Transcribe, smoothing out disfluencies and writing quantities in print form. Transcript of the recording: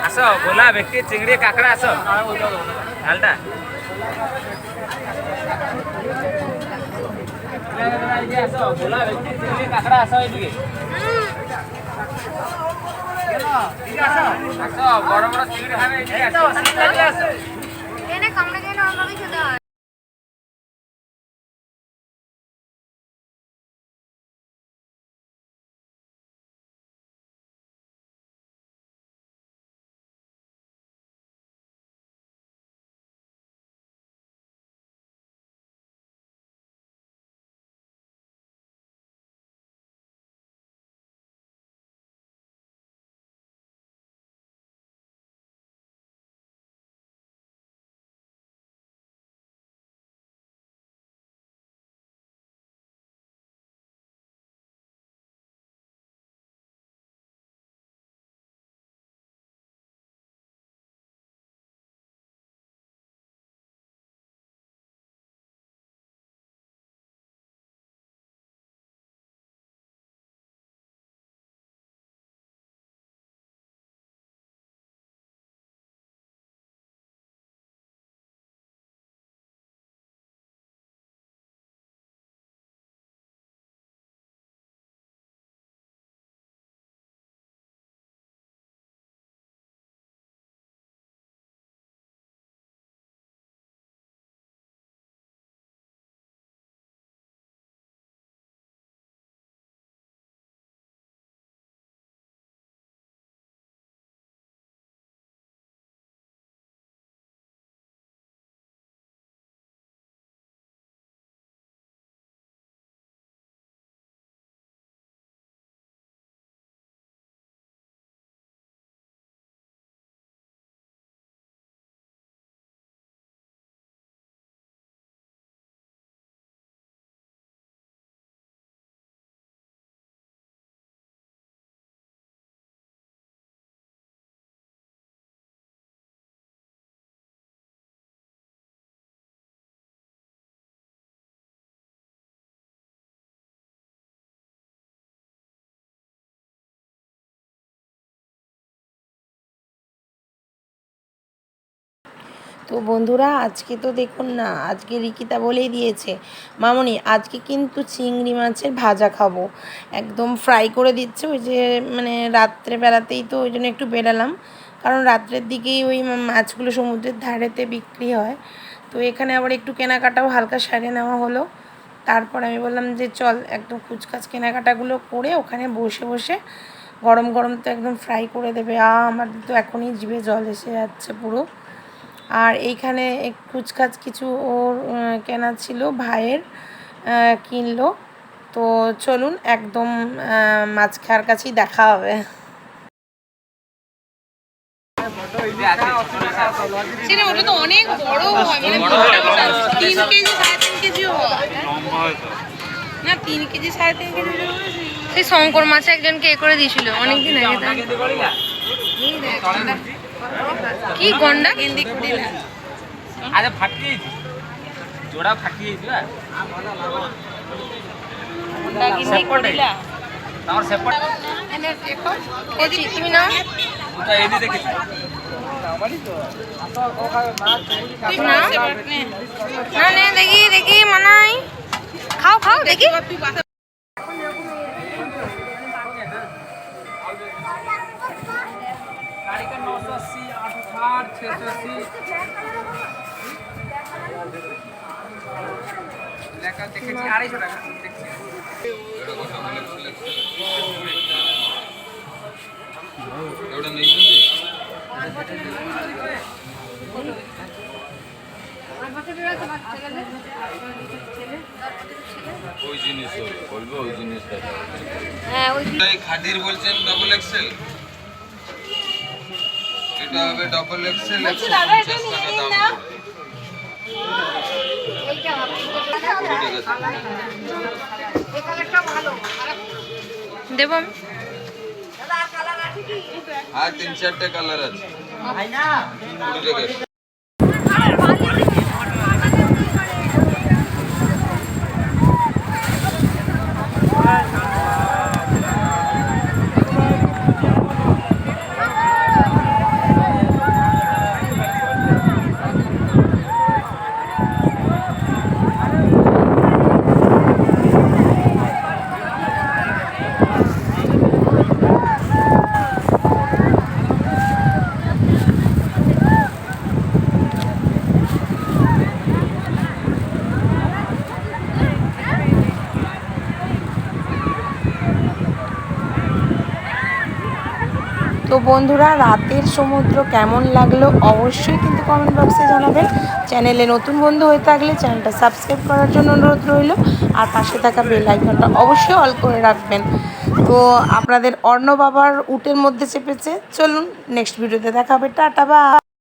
আস ভোলা ভেটকি চিংড়ি কাঁকড়া আস ঝালটা আস ভোলা ভেটকি চিংড়ি কাঁকড়া আস এদিকে আস বড় বড় চিংড়ি খাবে এদিকে আস এনে কামড়ে গেলে আমাকে খেতে হয়। তো বন্ধুরা আজকে তো দেখুন না, আজকে রিকিতা বলেই দিয়েছে মামনি আজকে কিন্তু চিংড়ি মাছের ভাজা খাবো, একদম ফ্রাই করে দিচ্ছে। ওই যে মানে রাত্রেবেলাতেই তো ওই জন্য একটু বেরালাম, কারণ রাত্রের দিকেই ওই মাছগুলো সমুদ্রের ধারেতে বিক্রি হয়। তো এখানে আবার একটু কেনাকাটাও হালকা সারে নেওয়া হলো। তারপর আমি বললাম যে চল একদম কুচকাচ কেনাকাটাগুলো করে ওখানে বসে বসে গরম গরম তো একদম ফ্রাই করে দেবে। আমার তো এখনই জিভে জল এসে যাচ্ছে পুরো। আর এইখানে কুচকাচ কিছু ওর কেনা ছিল, ভাইয়ের কিনলো। তো চলুন একদম মাছ খাওয়ার কাছেই দেখা হবে। ওটা তো অনেক বড় হয়, মানে 3 কেজি 3.5 কেজিও হয় না, 3 কেজি 3.5 কেজি। সেই শঙ্কর মাছে একজনকে এ করে দিয়েছিল অনেকদিন আগে। কি গন্ডা গেন্দি কুড়িলা আরে ফাটি যাইছি, জোড়া ফাটি যাইছি বা গন্ডা গেন্দি কুড়িলা আমার সেপট এনে দেখো কোজি তুমি না ওটা এনে দেখেছি তুই না না নে দেখি দেখি মানাই খাও খাও দেখি। गाड़ी का 980 860 680 লেখা দেখেছি 250 টাকা দেখছি। এওটা নেইছেন ওই জিনিস বলবো, ওই জিনিসটা হ্যাঁ ওই খাদির বলছেন ডাবল এক্সেল, এটা হবে ডাবল এক্সেল 150 টাকা দাম। এইটা হবে এই কালারটা ভালো দেব আমি। আর 3-4টা কালার আছে ভাই না 20 টাকা। তো বন্ধুরা, রাতের সমুদ্র কেমন লাগলো অবশ্যই কিন্তু কমেন্ট বক্সে জানাবেন। চ্যানেলে নতুন বন্ধু হয়ে থাকলে চ্যানেলটা সাবস্ক্রাইব করার জন্য অনুরোধ রইল, আর পাশে থাকা বেল আইকনটা অবশ্যই অল করে রাখবেন। তো আপনাদের অর্ণব আবার উটের মধ্যে চেপেছে। চলুন নেক্সট ভিডিওতে দেখা হবে। Tata, by.